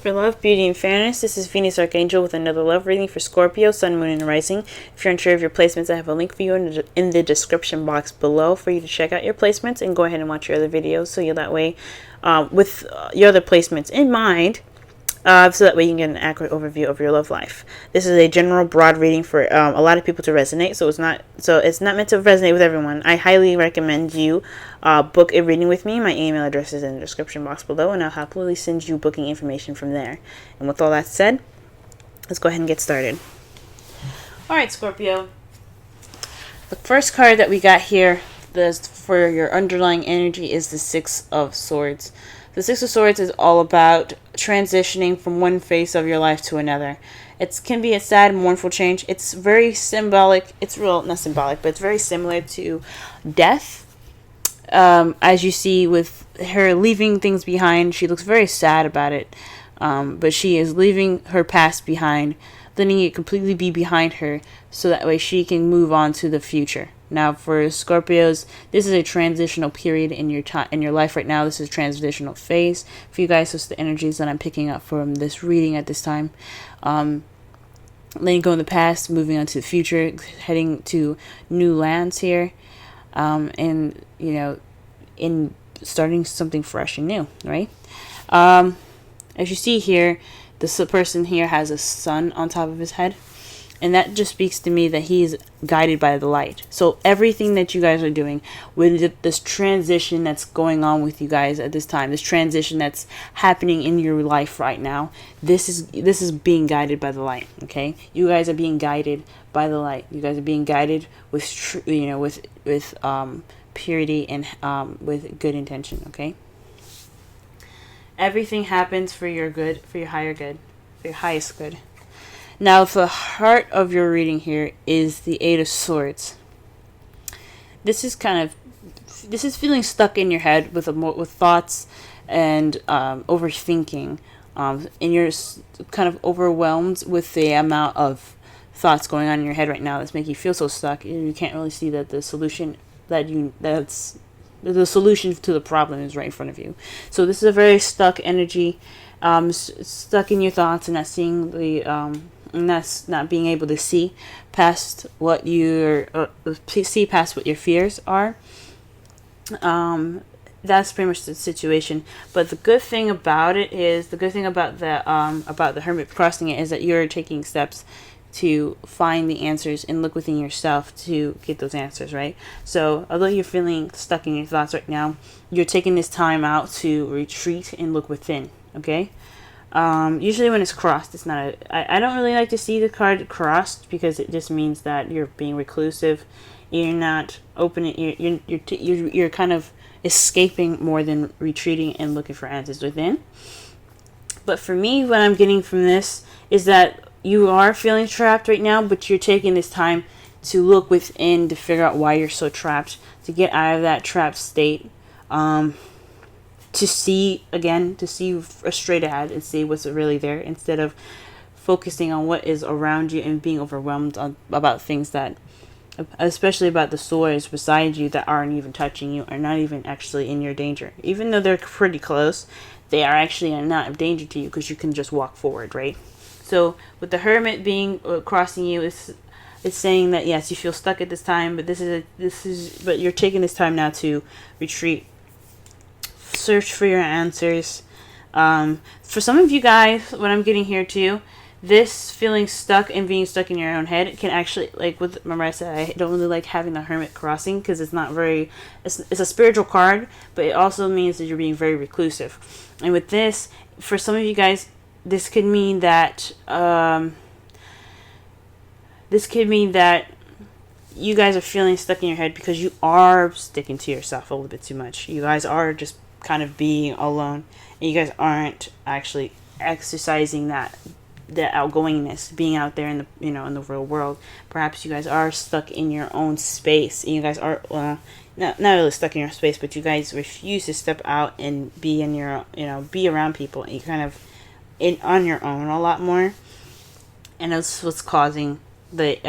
For love, beauty, and fairness, this is Venus Archangel with another love reading for Scorpio, Sun, Moon, and Rising. If you're unsure of your placements, I have a link for you in the description box below for you to check out your placements and go ahead and watch your other videos so that way, with your other placements in mind, so that way you can get an accurate overview of your love life. This is a general broad reading for a lot of people to resonate, so it's not meant to resonate with everyone. I highly recommend you book a reading with me. My email address is in the description box below, and I'll happily send you booking information from there. And with all that said, let's go ahead and get started. Alright, Scorpio. The first card that we got here for your underlying energy is the Six of Swords. The Six of Swords is all about transitioning from one phase of your life to another. It can be a sad, mournful change. It's very symbolic. It's not symbolic, but it's very similar to death. As you see with her leaving things behind, she looks very sad about it. But she is leaving her past behind, letting it completely be behind her, so that way she can move on to the future. Now, for Scorpios, this is a transitional period in your life right now. This is a transitional phase for you guys. So it's the energies that I'm picking up from this reading at this time. Letting go in the past, moving on to the future, heading to new lands here, and in starting something fresh and new, right? As you see here, this person here has a sun on top of his head. And that just speaks to me that he is guided by the light. So everything that you guys are doing with this transition that's going on with you guys at this time, this transition that's happening in your life right now, this is being guided by the light. Okay, you guys are being guided by the light. You guys are being guided with with purity and with good intention. Okay, everything happens for your good, for your higher good, for your highest good. Now, the heart of your reading here is the Eight of Swords. This is feeling stuck in your head with thoughts and overthinking, and you're kind of overwhelmed with the amount of thoughts going on in your head right now that's making you feel so stuck. You can't really see that the solution the solution to the problem is right in front of you. So this is a very stuck energy, stuck in your thoughts and not seeing and that's not being able to see past what your fears are. That's pretty much the situation. But the good thing about it is the Hermit crossing it is that you're taking steps to find the answers and look within yourself to get those answers, right? So although you're feeling stuck in your thoughts right now, you're taking this time out to retreat and look within. Okay. Usually when it's crossed, it's not I don't really like to see the card crossed because it just means that you're being reclusive. You're not opening. You're kind of escaping more than retreating and looking for answers within. But for me, what I'm getting from this is that you are feeling trapped right now, but you're taking this time to look within to figure out why you're so trapped, to get out of that trapped state. To see straight ahead and see what's really there instead of focusing on what is around you and being overwhelmed about things that, especially about the swords beside you that aren't even touching you, are not even actually in your danger. Even though they're pretty close, they are actually not of danger to you because you can just walk forward, right? So with the Hermit being crossing you, it's saying that yes, you feel stuck at this time, but but you're taking this time now to retreat. Search for your answers. For some of you guys, what I'm getting here too, this feeling stuck and being stuck in your own head can actually, remember I said I don't really like having the Hermit crossing because it's not very, it's a spiritual card, but it also means that you're being very reclusive. And with this, for some of you guys, this could mean that you guys are feeling stuck in your head because you are sticking to yourself a little bit too much. You guys are just kind of being alone, and you guys aren't actually exercising the outgoingness, being out there in the real world. Perhaps you guys are stuck in your own space, and you guys are not really stuck in your space, but you guys refuse to step out and be in your be around people, and you kind of on your own a lot more, and that's what's causing the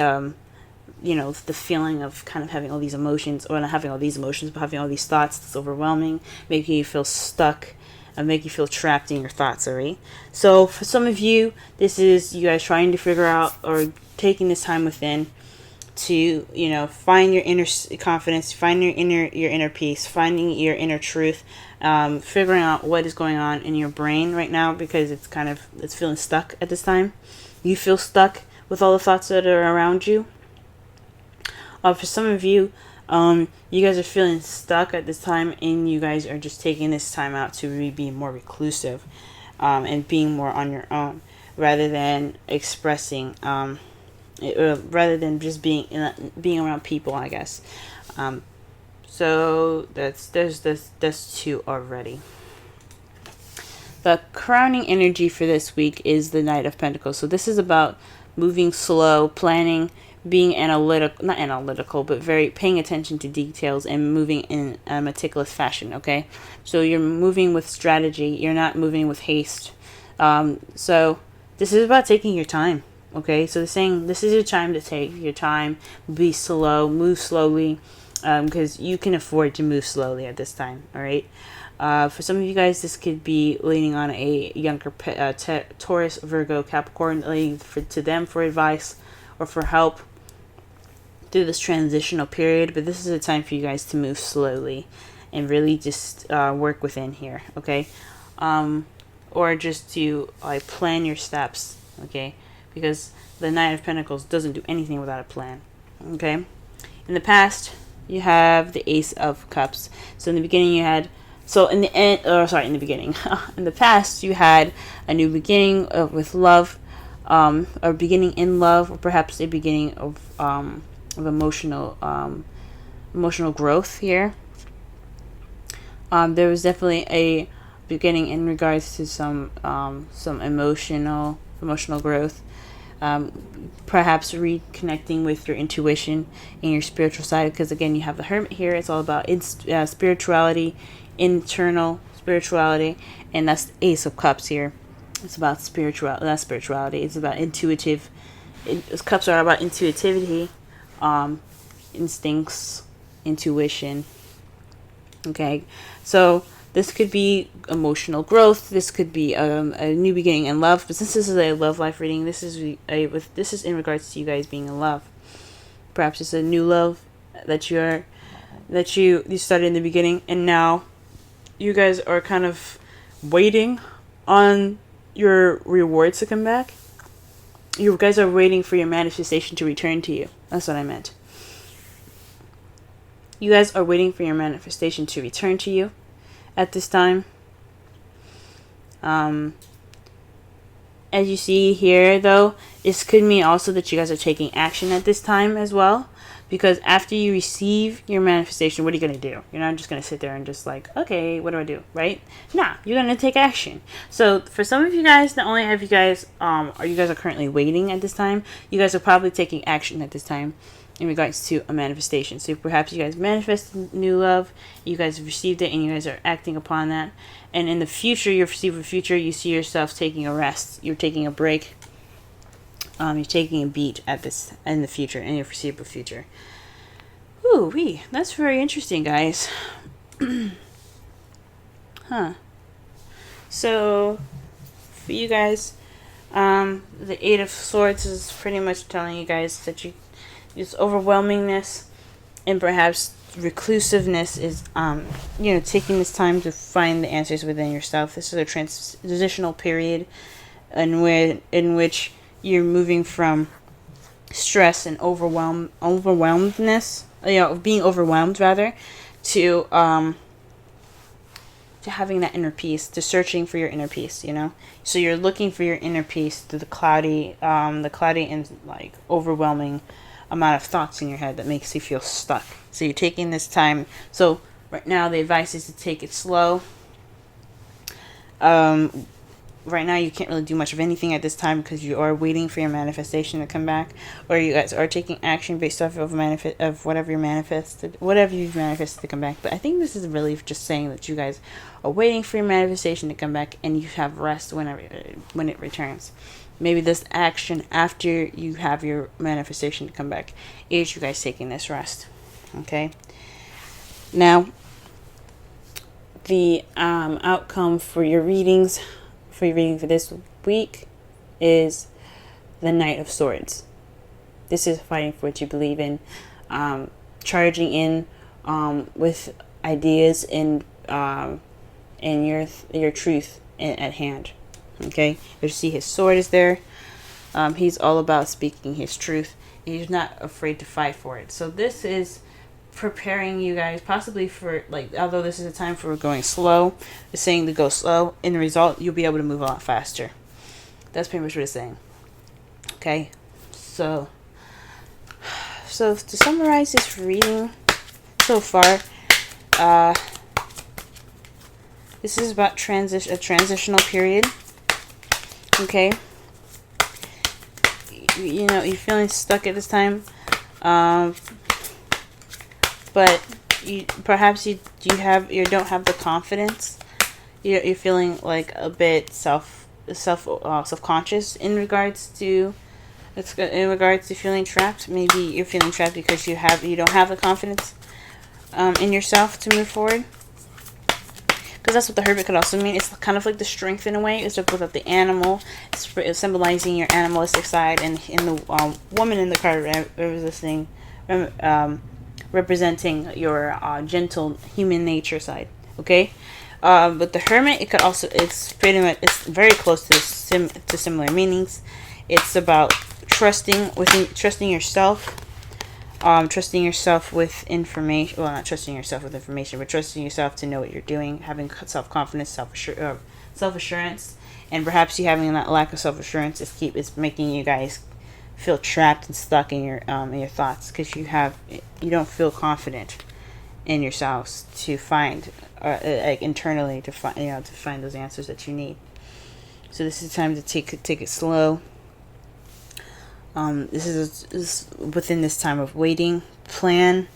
the feeling of kind of having all these emotions, or not having all these emotions, but having all these thoughts that's overwhelming, making you feel stuck, make you feel trapped in your thoughts, alright? So for some of you, this is you guys trying to figure out or taking this time within to, you know, find your inner confidence, find your inner peace, finding your inner truth, figuring out what is going on in your brain right now, because it's feeling stuck at this time. You feel stuck with all the thoughts that are around you. For some of you, you guys are feeling stuck at this time, and you guys are just taking this time out to really be more reclusive, and being more on your own, rather than expressing, rather than just being around people, I guess. So that's two already. The crowning energy for this week is the Knight of Pentacles. So this is about moving slow, planning, being not analytical, but very paying attention to details and moving in a meticulous fashion, okay? So you're moving with strategy. You're not moving with haste. So this is about taking your time, okay? So they're saying this is your time to take your time, be slow, move slowly, because you can afford to move slowly at this time, all right? For some of you guys, this could be leaning on a younger Taurus, Virgo, Capricorn, leaning to them for advice or for help through this transitional period. But this is a time for you guys to move slowly and really just work within here, okay? Or just to plan your steps, okay? Because the Knight of Pentacles doesn't do anything without a plan, okay? In the past, you have the Ace of Cups. So in the beginning, you had... So in the end, in the beginning, in the past, you had a new beginning with love, or beginning in love, or perhaps a beginning of emotional growth here. There was definitely a beginning in regards to some emotional growth. Perhaps reconnecting with your intuition and your spiritual side, because again, you have the Hermit here. It's all about spirituality, internal spirituality, and that's the Ace of Cups here. It's about spirituality. It's about intuitive. Cups are about intuitivity, instincts, intuition. Okay, so this could be emotional growth. This could be a new beginning in love. But since this is a love life reading, this is in regards to you guys being in love. Perhaps it's a new love that you started in the beginning, and now you guys are kind of waiting on your rewards to come back. You guys are waiting for your manifestation to return to you. That's what I meant. You guys are waiting for your manifestation to return to you at this time. As you see here, though, this could mean also that you guys are taking action at this time as well. Because after you receive your manifestation, what are you going to do? You're not just going to sit there and just okay, what do I do, right? Nah, you're going to take action. So for some of you guys, not only have you guys, you guys are currently waiting at this time, you guys are probably taking action at this time in regards to a manifestation. So perhaps you guys manifested new love, you guys have received it, and you guys are acting upon that. And in the future, your foreseeable future, you see yourself taking a rest. You're taking a break. You're taking a beat at this in the future, in your foreseeable future. Ooh-wee, that's very interesting, guys. Huh. So, for you guys, the Eight of Swords is pretty much telling you guys that this overwhelmingness and perhaps reclusiveness is, taking this time to find the answers within yourself. This is a transitional period in which you're moving from stress and overwhelmedness, being overwhelmed rather, to having that inner peace, to searching for your inner peace, So you're looking for your inner peace through the cloudy and overwhelming amount of thoughts in your head that makes you feel stuck. So you're taking this time. So right now the advice is to take it slow. Right now you can't really do much of anything at this time because you are waiting for your manifestation to come back, or you guys are taking action based off of whatever you've manifested to come back. But I think this is really just saying that you guys are waiting for your manifestation to come back, and you have rest when it returns. Maybe this action after you have your manifestation to come back is you guys taking this rest. Okay. Now, the outcome for your readings, for this week, is the Knight of Swords. This is fighting for what you believe in, charging in with ideas and your truth at hand. Okay, you see his sword is there. He's all about speaking his truth. He's not afraid to fight for it. So this is preparing you guys possibly for, like, although this is a time for going slow, it's saying to go slow. In the result, you'll be able to move a lot faster. That's pretty much what it's saying. Okay, so to summarize this reading so far, this is about a transitional period. Okay, you're feeling stuck at this time, but perhaps you don't have the confidence. You're feeling like a bit self-conscious in regards to feeling trapped. Maybe you're feeling trapped because you don't have the confidence in yourself to move forward. Because that's what the Hermit could also mean. It's kind of like the strength in a way. It's without the animal. It's symbolizing your animalistic side, and in the woman in the card representing your gentle human nature side. Okay, but the Hermit, it's very close to similar meanings. It's about trusting yourself. Trusting yourself with information. Well, not trusting yourself with information, but trusting yourself to know what you're doing. Having self-confidence, self-assurance, and perhaps you having that lack of self-assurance is making you guys feel trapped and stuck in your thoughts, because you don't feel confident in yourselves to find internally to find those answers that you need. So this is time to take it slow. This is within this time of waiting. Plan,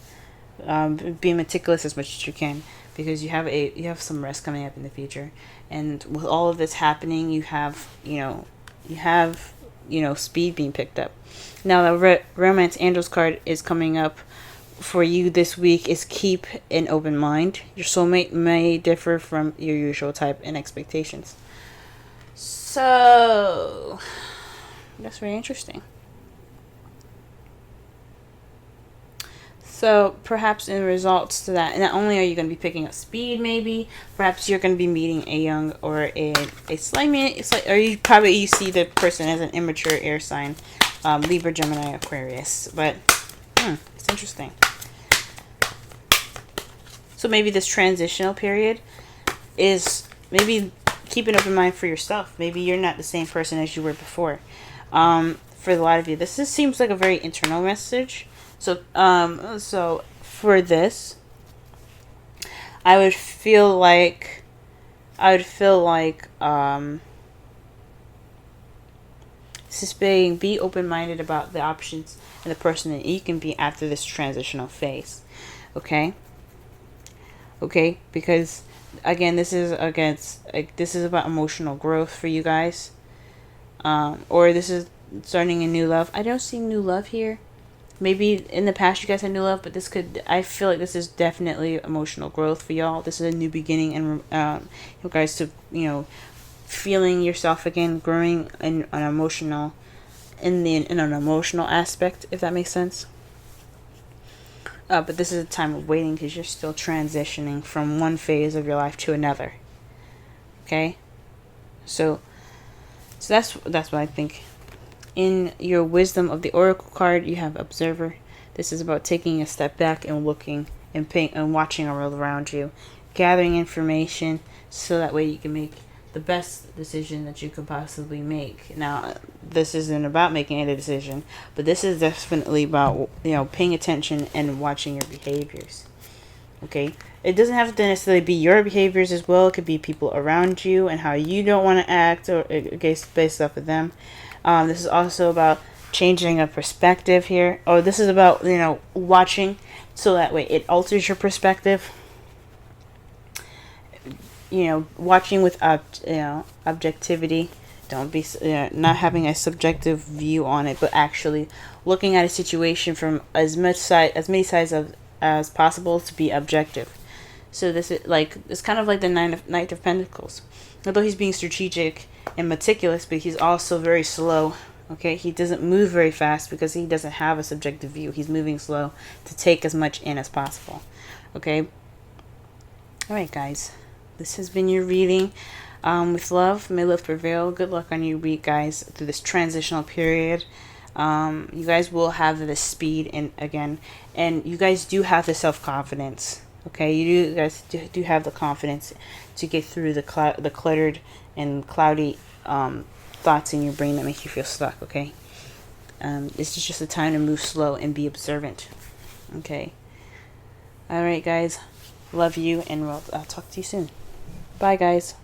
be meticulous as much as you can, because you have some rest coming up in the future, and with all of this happening, you have speed being picked up. Now the Romance Angels card is coming up for you this week. Is keep an open mind. Your soulmate may differ from your usual type and expectations. So that's very interesting. So perhaps in results to that, not only are you going to be picking up speed, maybe perhaps you're going to be meeting a young or a slightly, or you see the person as an immature air sign, Libra, Gemini, Aquarius. But it's interesting. So maybe this transitional period is maybe keep an open mind for yourself. Maybe you're not the same person as you were before. For a lot of you, this seems like a very internal message. So for this, I would feel like be open-minded about the options and the person that you can be after this transitional phase. Okay, because again, this is about emotional growth for you guys, or this is starting a new love. I don't see new love here. Maybe in the past you guys had new love, but I feel like this is definitely emotional growth for y'all. This is a new beginning, and you guys to feeling yourself again, growing in an emotional aspect, if that makes sense. But this is a time of waiting, because you're still transitioning from one phase of your life to another. Okay, so that's what I think. In your Wisdom of the Oracle card, you have Observer. This is about taking a step back and looking and watching the world around you, gathering information so that way you can make the best decision that you could possibly make. Now, this isn't about making any decision, but this is definitely about paying attention and watching your behaviors. Okay, it doesn't have to necessarily be your behaviors as well. It could be people around you and how you don't want to act, or based off of them. This is also about changing a perspective here. Oh, this is about, watching so that way it alters your perspective. Watching with objectivity. Don't be not having a subjective view on it, but actually looking at a situation from as many sides as possible to be objective. So this is like, it's kind of like the Knight of Pentacles. Although he's being strategic and meticulous, but he's also very slow. Okay, he doesn't move very fast because he doesn't have a subjective view. He's moving slow to take as much in as possible. Okay. All right, guys. This has been your reading. With love, may love prevail. Good luck on your week, guys, through this transitional period. You guys will have the speed again, and you guys do have the self-confidence. Okay, you guys do have the confidence to get through the cluttered and cloudy thoughts in your brain that make you feel stuck. Okay, this is just a time to move slow and be observant. Okay. All right, guys. Love you, and I'll talk to you soon. Bye, guys.